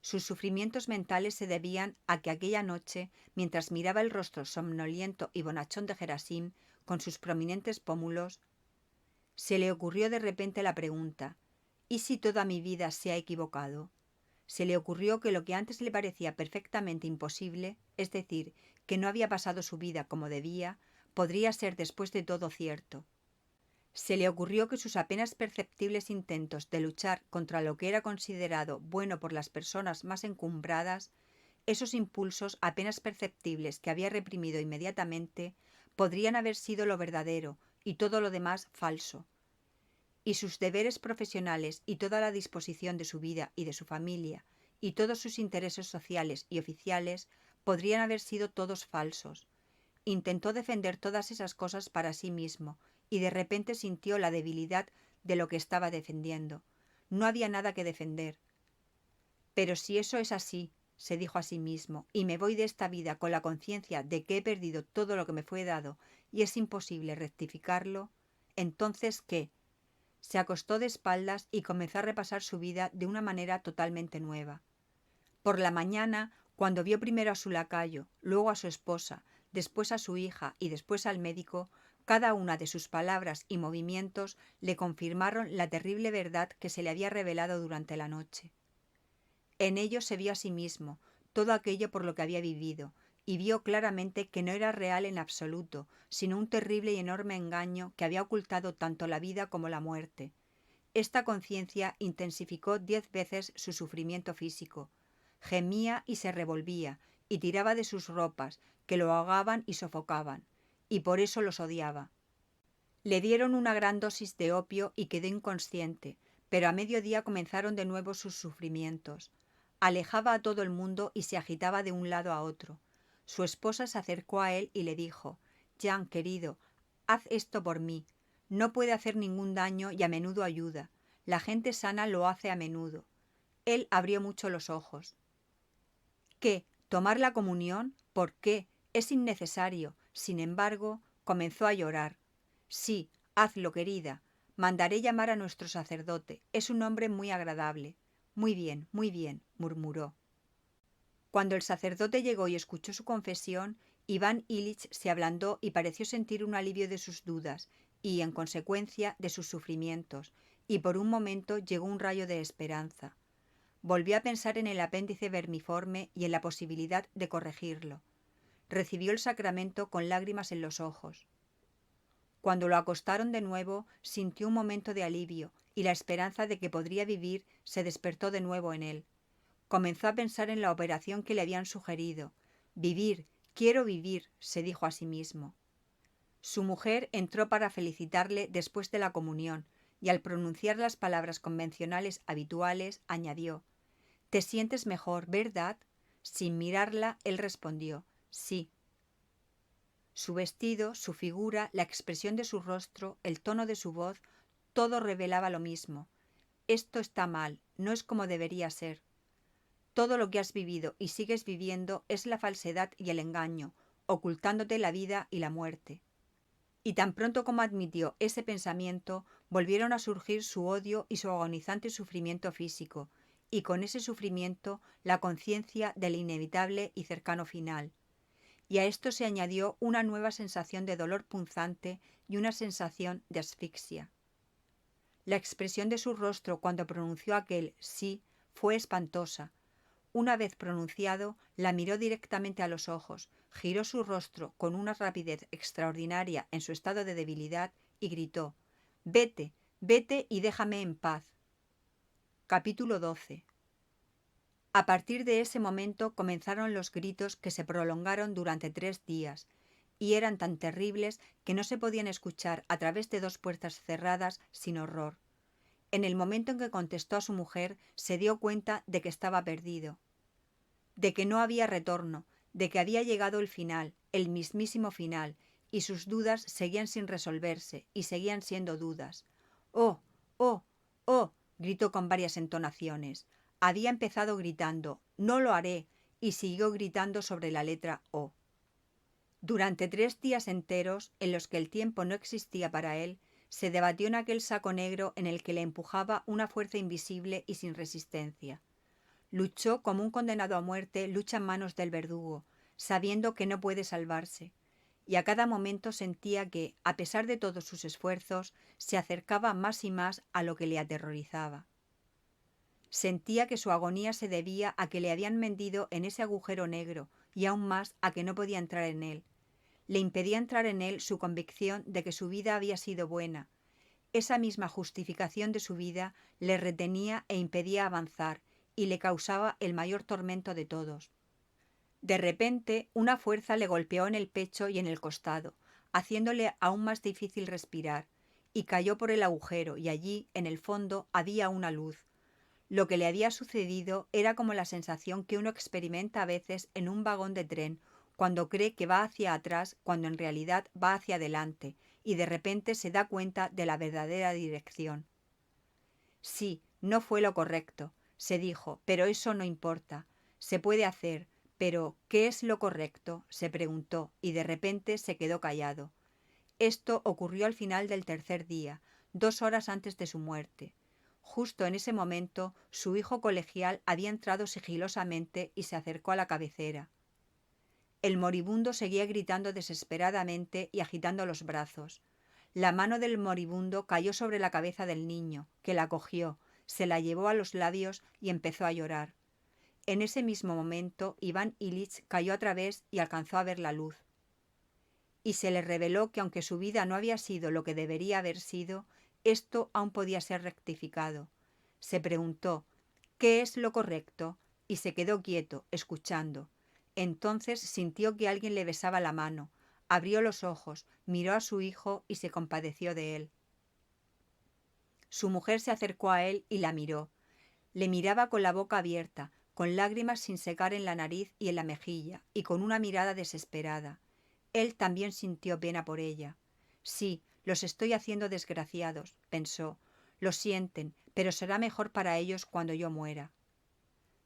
Sus sufrimientos mentales se debían a que aquella noche, mientras miraba el rostro somnoliento y bonachón de Gerasim, con sus prominentes pómulos, se le ocurrió de repente la pregunta: ¿y si toda mi vida se ha equivocado? Se le ocurrió que lo que antes le parecía perfectamente imposible, es decir, que no había pasado su vida como debía, podría ser después de todo cierto. Se le ocurrió que sus apenas perceptibles intentos de luchar contra lo que era considerado bueno por las personas más encumbradas, esos impulsos apenas perceptibles que había reprimido inmediatamente, podrían haber sido lo verdadero y todo lo demás falso. Y sus deberes profesionales y toda la disposición de su vida y de su familia y todos sus intereses sociales y oficiales podrían haber sido todos falsos. Intentó defender todas esas cosas para sí mismo y de repente sintió la debilidad de lo que estaba defendiendo. No había nada que defender. Pero si eso es así, se dijo a sí mismo, y me voy de esta vida con la conciencia de que he perdido todo lo que me fue dado y es imposible rectificarlo, entonces ¿qué? Se acostó de espaldas y comenzó a repasar su vida de una manera totalmente nueva. Por la mañana, cuando vio primero a su lacayo, luego a su esposa, después a su hija y después al médico, cada una de sus palabras y movimientos le confirmaron la terrible verdad que se le había revelado durante la noche. En ello se vio a sí mismo, todo aquello por lo que había vivido, y vio claramente que no era real en absoluto, sino un terrible y enorme engaño que había ocultado tanto la vida como la muerte. Esta conciencia intensificó 10 veces su sufrimiento físico. Gemía y se revolvía, y tiraba de sus ropas, que lo ahogaban y sofocaban, y por eso los odiaba. Le dieron una gran dosis de opio y quedó inconsciente, pero a mediodía comenzaron de nuevo sus sufrimientos. Alejaba a todo el mundo y se agitaba de un lado a otro. Su esposa se acercó a él y le dijo: «Jan, querido, haz esto por mí. No puede hacer ningún daño y a menudo ayuda. La gente sana lo hace a menudo». Él abrió mucho los ojos. «¿Qué? ¿Tomar la comunión? ¿Por qué? Es innecesario». Sin embargo, comenzó a llorar. «Sí, hazlo, querida. Mandaré llamar a nuestro sacerdote. Es un hombre muy agradable». muy bien», murmuró. Cuando el sacerdote llegó y escuchó su confesión, Iván Ilich se ablandó y pareció sentir un alivio de sus dudas y, en consecuencia, de sus sufrimientos, y por un momento llegó un rayo de esperanza. Volvió a pensar en el apéndice vermiforme y en la posibilidad de corregirlo. Recibió el sacramento con lágrimas en los ojos. Cuando lo acostaron de nuevo, sintió un momento de alivio y la esperanza de que podría vivir se despertó de nuevo en él. Comenzó a pensar en la operación que le habían sugerido. «Vivir, quiero vivir», se dijo a sí mismo. Su mujer entró para felicitarle después de la comunión y al pronunciar las palabras convencionales habituales añadió: «¿Te sientes mejor, verdad?». Sin mirarla, él respondió: «Sí». Su vestido, su figura, la expresión de su rostro, el tono de su voz, todo revelaba lo mismo. «Esto está mal, no es como debería ser. Todo lo que has vivido y sigues viviendo es la falsedad y el engaño, ocultándote la vida y la muerte». Y tan pronto como admitió ese pensamiento, volvieron a surgir su odio y su agonizante sufrimiento físico, y con ese sufrimiento la conciencia del inevitable y cercano final. Y a esto se añadió una nueva sensación de dolor punzante y una sensación de asfixia. La expresión de su rostro cuando pronunció aquel sí fue espantosa. Una vez pronunciado, la miró directamente a los ojos, giró su rostro con una rapidez extraordinaria en su estado de debilidad y gritó: «Vete, vete y déjame en paz». Capítulo 12. A partir de ese momento comenzaron los gritos que se prolongaron durante 3 días, y eran tan terribles que no se podían escuchar a través de 2 puertas cerradas sin horror. En el momento en que contestó a su mujer, se dio cuenta de que estaba perdido, de que no había retorno, de que había llegado el final, el mismísimo final, y sus dudas seguían sin resolverse, y seguían siendo dudas. ¡Oh! ¡Oh! ¡Oh! Gritó con varias entonaciones. Había empezado gritando «No lo haré» y siguió gritando sobre la letra O. Durante 3 días enteros, en los que el tiempo no existía para él, se debatió en aquel saco negro en el que le empujaba una fuerza invisible y sin resistencia. Luchó como un condenado a muerte lucha en manos del verdugo, sabiendo que no puede salvarse, y a cada momento sentía que, a pesar de todos sus esfuerzos, se acercaba más y más a lo que le aterrorizaba. Sentía que su agonía se debía a que le habían metido en ese agujero negro y aún más a que no podía entrar en él. Le impedía entrar en él su convicción de que su vida había sido buena. Esa misma justificación de su vida le retenía e impedía avanzar y le causaba el mayor tormento de todos. De repente, una fuerza le golpeó en el pecho y en el costado, haciéndole aún más difícil respirar, y cayó por el agujero, y allí, en el fondo, había una luz. Lo que le había sucedido era como la sensación que uno experimenta a veces en un vagón de tren, cuando cree que va hacia atrás cuando en realidad va hacia adelante, y de repente se da cuenta de la verdadera dirección. Sí, no fue lo correcto, se dijo, pero eso no importa. Se puede hacer, pero ¿qué es lo correcto?, se preguntó, y de repente se quedó callado. Esto ocurrió al final del 3er día, 2 horas antes de su muerte. Justo en ese momento, su hijo colegial había entrado sigilosamente y se acercó a la cabecera. El moribundo seguía gritando desesperadamente y agitando los brazos. La mano del moribundo cayó sobre la cabeza del niño, que la cogió, se la llevó a los labios y empezó a llorar. En ese mismo momento, Iván Ilich cayó a través y alcanzó a ver la luz. Y se le reveló que aunque su vida no había sido lo que debería haber sido, esto aún podía ser rectificado. Se preguntó ¿qué es lo correcto? Y se quedó quieto, escuchando. Entonces sintió que alguien le besaba la mano, abrió los ojos, miró a su hijo y se compadeció de él. Su mujer se acercó a él y la miró. Le miraba con la boca abierta, con lágrimas sin secar en la nariz y en la mejilla, y con una mirada desesperada. Él también sintió pena por ella. Sí, los estoy haciendo desgraciados, pensó. Lo sienten, pero será mejor para ellos cuando yo muera.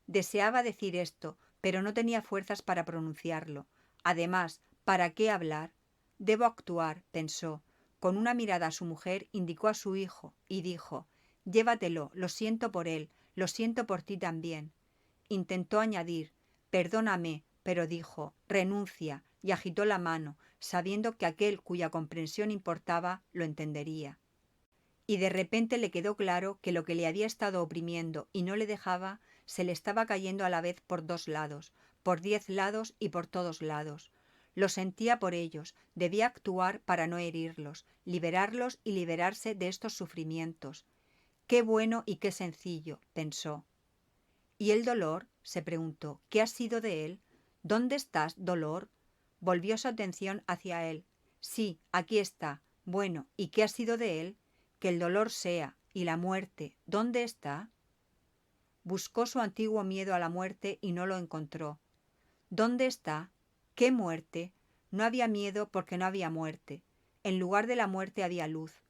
Deseaba decir esto, pero no tenía fuerzas para pronunciarlo. Además, ¿para qué hablar? Debo actuar, pensó. Con una mirada a su mujer indicó a su hijo y dijo: «Llévatelo, lo siento por él, lo siento por ti también». Intentó añadir: «Perdóname», pero dijo: «Renuncia», y agitó la mano, sabiendo que aquel cuya comprensión importaba lo entendería. Y de repente le quedó claro que lo que le había estado oprimiendo y no le dejaba se le estaba cayendo a la vez por 2 lados, por 10 lados y por todos lados. Lo sentía por ellos, debía actuar para no herirlos, liberarlos y liberarse de estos sufrimientos. «Qué bueno y qué sencillo», pensó. «¿Y el dolor?», se preguntó. «¿Qué ha sido de él? ¿Dónde estás, dolor?». Volvió su atención hacia él. «Sí, aquí está. Bueno, ¿y qué ha sido de él? Que el dolor sea. ¿Y la muerte? ¿Dónde está?». Buscó su antiguo miedo a la muerte y no lo encontró. ¿Dónde está? ¿Qué muerte? No había miedo porque no había muerte. En lugar de la muerte había luz.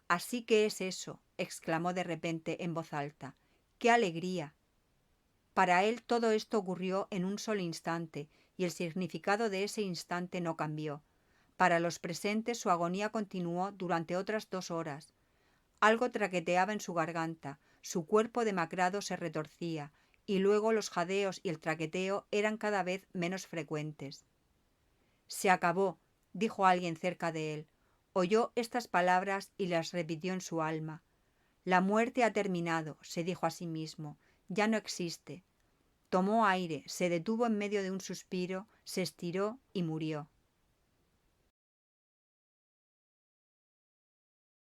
«Así que es eso», exclamó de repente en voz alta. «¡Qué alegría!». Para él todo esto ocurrió en un solo instante, y el significado de ese instante no cambió. Para los presentes su agonía continuó durante otras 2 horas. Algo traqueteaba en su garganta, su cuerpo demacrado se retorcía, y luego los jadeos y el traqueteo eran cada vez menos frecuentes. «Se acabó», dijo alguien cerca de él. Oyó estas palabras y las repitió en su alma. «La muerte ha terminado», se dijo a sí mismo. «Ya no existe». Tomó aire, se detuvo en medio de un suspiro, se estiró y murió.